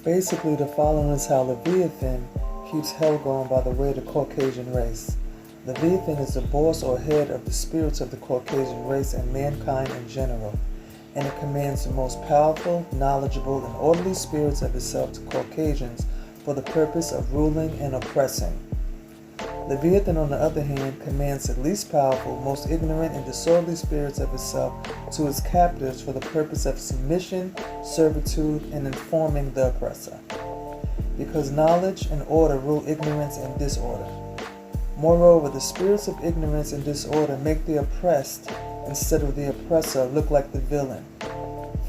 Basically, the following is how Leviathan keeps hell going by the way of the Caucasian race. Leviathan is the boss or head of the spirits of the Caucasian race and mankind in general, and it commands the most powerful, knowledgeable, and orderly spirits of itself to Caucasians for the purpose of ruling and oppressing. Leviathan, on the other hand, commands the least powerful, most ignorant, and disorderly spirits of itself to its captives for the purpose of submission, servitude, and informing the oppressor. Because knowledge and order rule ignorance and disorder. Moreover, the spirits of ignorance and disorder make the oppressed, instead of the oppressor, look like the villain.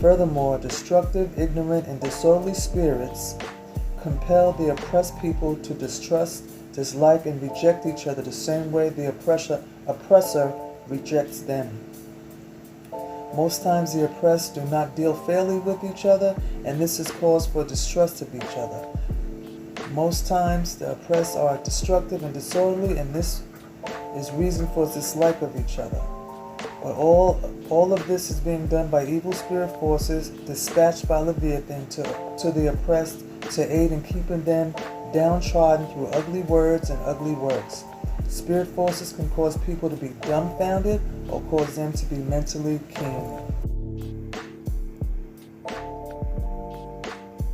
Furthermore, destructive, ignorant, and disorderly spirits compel the oppressed people to distrust, dislike, and reject each other the same way the oppressor rejects them. Most times the oppressed do not deal fairly with each other, and this is cause for distrust of each other. Most times the oppressed are destructive and disorderly, and this is reason for dislike of each other. But all of this is being done by evil spirit forces dispatched by Leviathan to the oppressed to aid in keeping them downtrodden through ugly words and ugly works. Spirit forces can cause people to be dumbfounded or cause them to be mentally keen.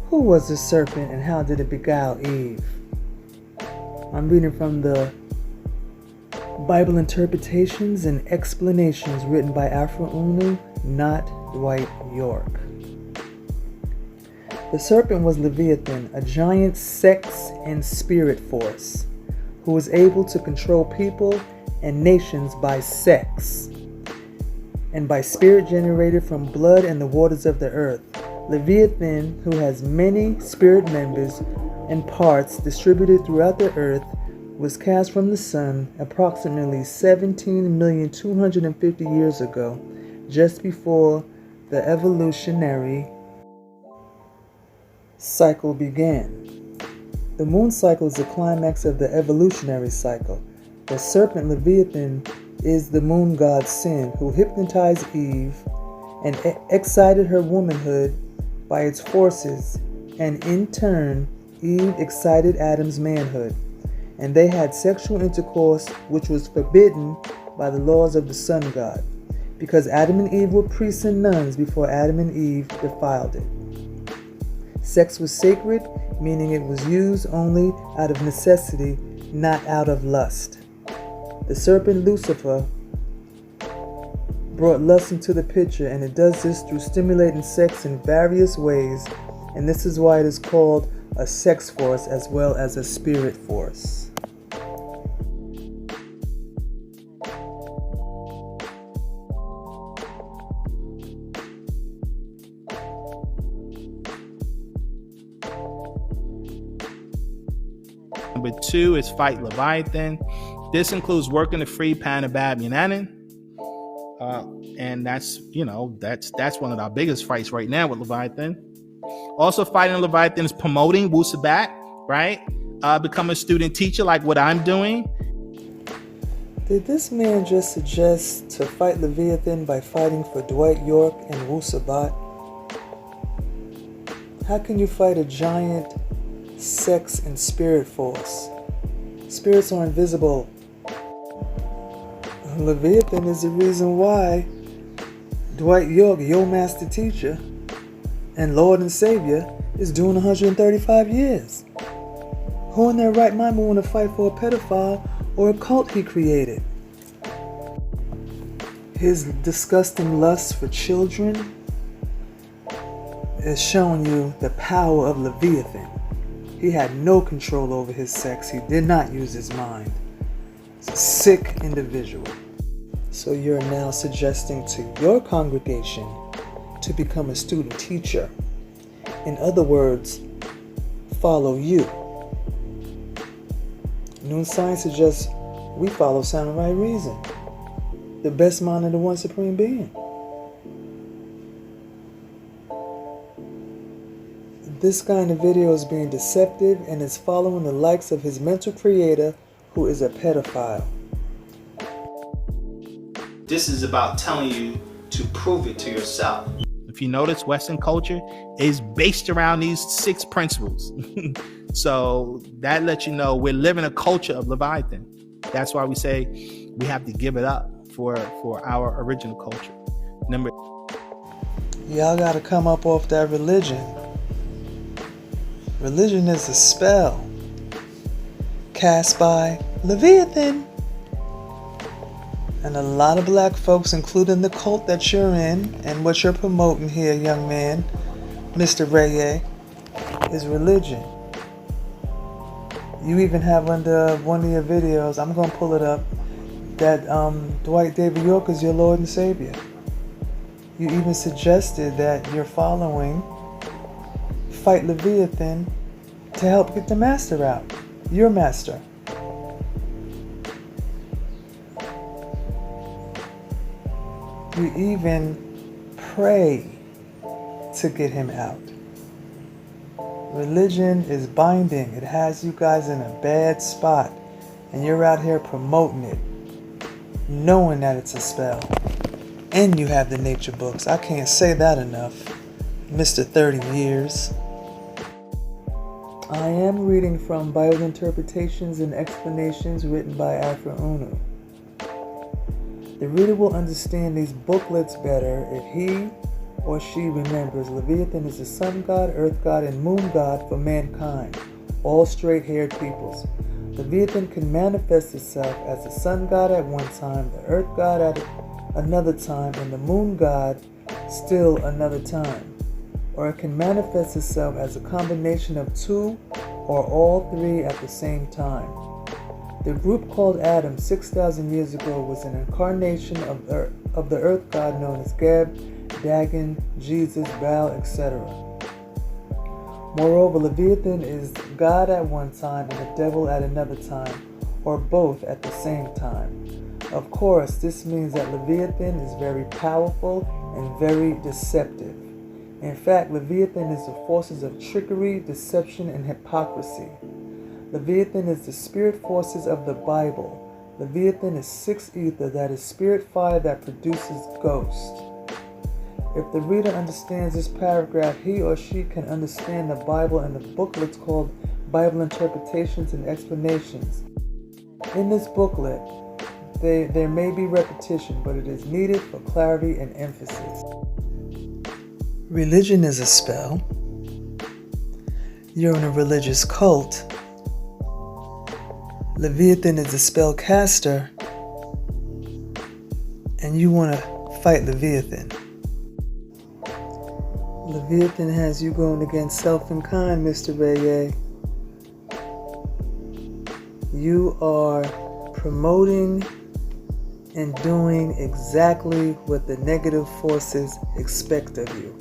Who was the serpent and how did it beguile Eve? I'm reading from the Bible Interpretations and Explanations written by Afra Unu, not Dwight York. The serpent was Leviathan, a giant sex and spirit force, who was able to control people and nations by sex, and by spirit generated from blood and the waters of the earth. Leviathan, who has many spirit members and parts distributed throughout the earth, was cast from the sun approximately 17,250,000 years ago, just before the evolutionary cycle began. The moon cycle is the climax of the evolutionary cycle. The serpent Leviathan is the moon god Sin, who hypnotized Eve and excited her womanhood by its forces, and in turn Eve excited Adam's manhood, and they had sexual intercourse which was forbidden by the laws of the sun god, because Adam and Eve were priests and nuns before Adam and Eve defiled it. Sex was sacred, meaning it was used only out of necessity, not out of lust. The serpent Lucifer brought lust into the picture, and it does this through stimulating sex in various ways, and this is why it is called a sex force as well as a spirit force. Number 2 is fight Leviathan. This includes working to free Babylon. And that's one of our biggest fights right now with Leviathan. Also fighting Leviathan is promoting Wu Sabat, right? Become a student teacher like what I'm doing. Did this man just suggest to fight Leviathan by fighting for Dwight York and Wu Sabat? How can you fight a giant sex and spirit force? Spirits are invisible. Leviathan is the reason why Dwight York, your master teacher and Lord and Savior, is doing 135 years. Who in their right mind would want to fight for a pedophile or a cult he created? His disgusting lust for children is showing you the power of Leviathan. He had no control over his sex. He did not use his mind. He's a sick individual. So you're now suggesting to your congregation to become a student teacher. In other words, follow you. Noon Science suggests we follow sound and right reason, the best mind of the one supreme being. This kind of video is being deceptive and is following the likes of his mental creator, who is a pedophile. This is about telling you to prove it to yourself. If you notice, Western culture is based around these 6 principles. So that lets you know we're living a culture of Leviathan. That's why we say we have to give it up for our original culture. Number, y'all gotta come up off that religion. Religion is a spell cast by Leviathan. And a lot of black folks, including the cult that you're in and what you're promoting here, young man, Mr. Reye, is religion. You even have under one of your videos, I'm going to pull it up, that Dwight David York is your Lord and Savior. You even suggested that you're following Fight Leviathan to help get the master out. Your master. You even pray to get him out. Religion is binding. It has you guys in a bad spot. And you're out here promoting it, knowing that it's a spell. And you have the nature books. I can't say that enough, Mr. 30 Years. I am reading from Bible Interpretations and Explanations written by Afra Unu. The reader will understand these booklets better if he or she remembers Leviathan is the sun god, earth god, and moon god for mankind, all straight-haired peoples. Leviathan can manifest itself as the sun god at one time, the earth god at another time, and the moon god still another time. Or it can manifest itself as a combination of 2 or all 3 at the same time. The group called Adam 6,000 years ago was an incarnation of the earth god known as Geb, Dagon, Jesus, Baal, etc. Moreover, Leviathan is God at one time and the devil at another time, or both at the same time. Of course, this means that Leviathan is very powerful and very deceptive. In fact, Leviathan is the forces of trickery, deception, and hypocrisy. Leviathan is the spirit forces of the Bible. Leviathan is 6 ether, that is spirit fire that produces ghost. If the reader understands this paragraph, he or she can understand the Bible and the booklets called Bible Interpretations and Explanations. In this booklet, there may be repetition, but it is needed for clarity and emphasis. Religion is a spell. You're in a religious cult. Leviathan is a spell caster, and you want to fight Leviathan. Leviathan has you going against self and kind, Mr. Reye. You are promoting and doing exactly what the negative forces expect of you.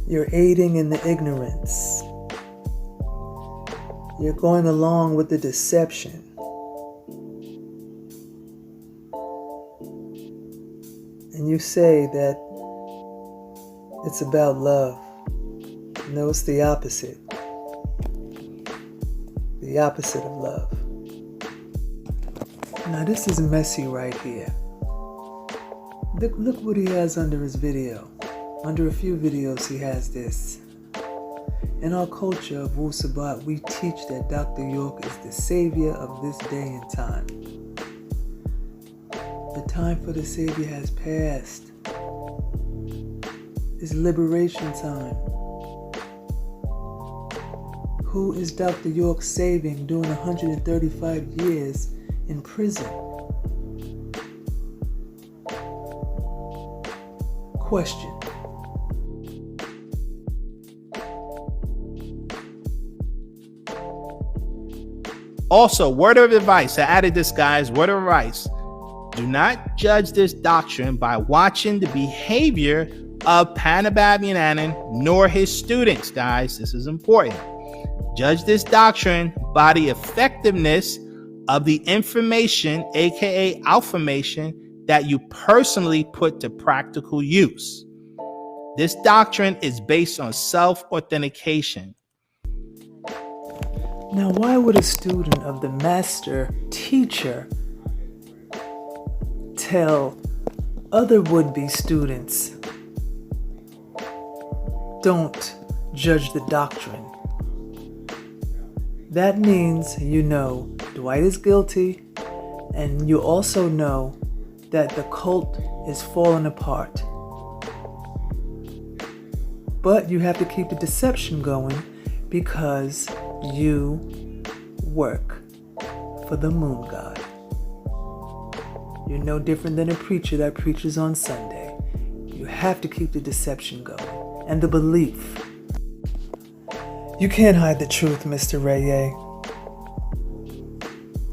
You're aiding in the ignorance. You're going along with the deception. And you say that it's about love. No, it's the opposite. The opposite of love. Now this is messy right here. Look what he has under his video. Under a few videos he has this. In our culture of Wu Sabat, we teach that Dr. York is the savior of this day and time. The time for the savior has passed. It's liberation time. Who is Dr. York saving during 135 years in prison? Question. Also, word of advice. I added this, guys. Word of advice. Do not judge this doctrine by watching the behavior of Panabab nor his students, guys. This is important. Judge this doctrine by the effectiveness of the information, aka alphamation, that you personally put to practical use. This doctrine is based on self-authentication. Now, why would a student of the master teacher tell other would-be students, don't judge the doctrine. That means you know Dwight is guilty, and you also know that the cult is falling apart. But you have to keep the deception going because you work for the moon god. You're no different than a preacher that preaches on Sunday. You have to keep the deception going and the belief. You can't hide the truth, Mr. Reye.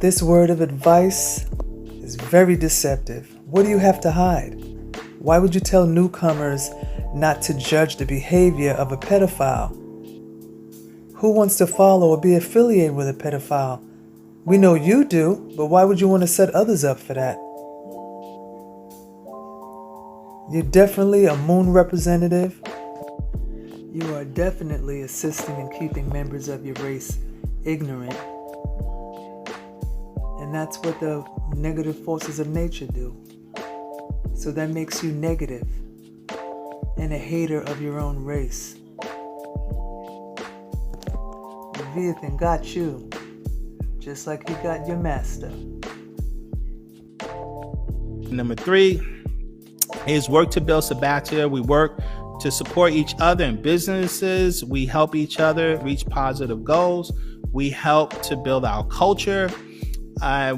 This word of advice is very deceptive. What do you have to hide? Why would you tell newcomers not to judge the behavior of a pedophile? Who wants to follow or be affiliated with a pedophile? We know you do, but why would you want to set others up for that? You're definitely a moon representative. You are definitely assisting in keeping members of your race ignorant. And that's what the negative forces of nature do. So that makes you negative and a hater of your own race. Leviathan got you, just like he got your master. Number 3 is work to build Sabatia. We work to support each other in businesses. We help each other reach positive goals. We help to build our culture.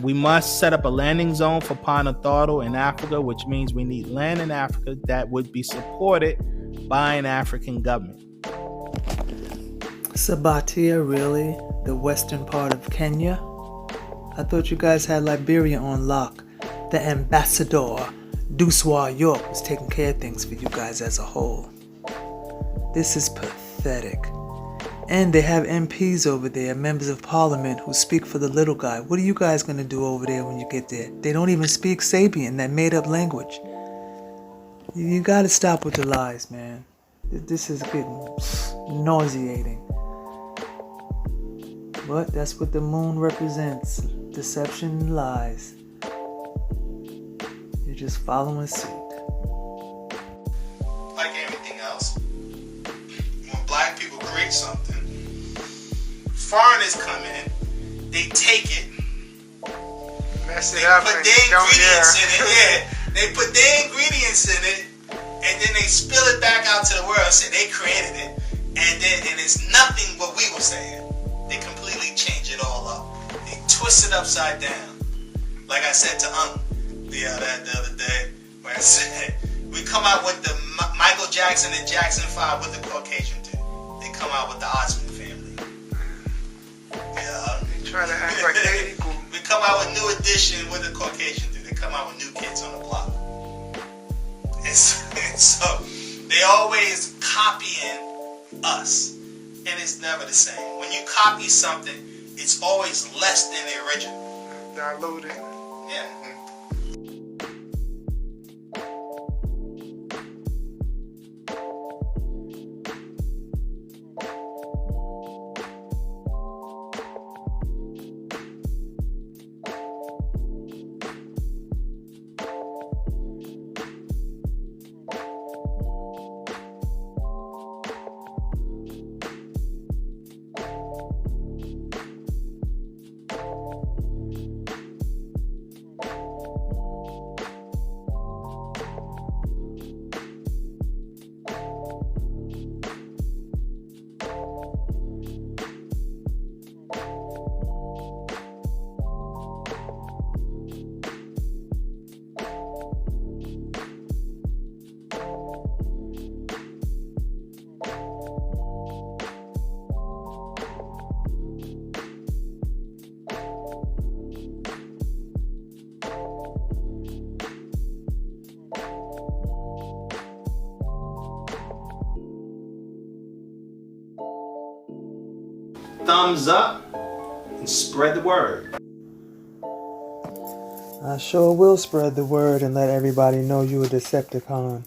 We must set up a landing zone for Pond Authority in Africa, which means we need land in Africa that would be supported by an African government. Sabatia, really? The western part of Kenya? I thought you guys had Liberia on lock. The ambassador, Duswa York, was taking care of things for you guys as a whole. This is pathetic. And they have MPs over there, members of parliament, who speak for the little guy. What are you guys going to do over there when you get there? They don't even speak Sabean, that made-up language. You got to stop with the lies, man. This is getting nauseating. But that's what the moon represents. Deception and lies. You're just following suit. Like everything else, when black people create something, foreigners come in, they take it, mess it up, put their ingredients in it. Yeah, they put their ingredients in it, and then they spill it back out to the world. Say they created it, and it's nothing what we were saying. They completely change it all up. They twist it upside down. Like I said to the other day, where I said we come out with the Michael Jackson and Jackson 5 with the Caucasian dude. They come out with the Osmond family. Yeah. They try to act like they equal. We come out with New Edition with the Caucasian dude. They come out with New Kids on the Block. And so they always copying us. And it's never the same. When you copy something, it's always less than the original. Diluted. Yeah. Thumbs up and spread the word. I sure will spread the word and let everybody know you a Decepticon.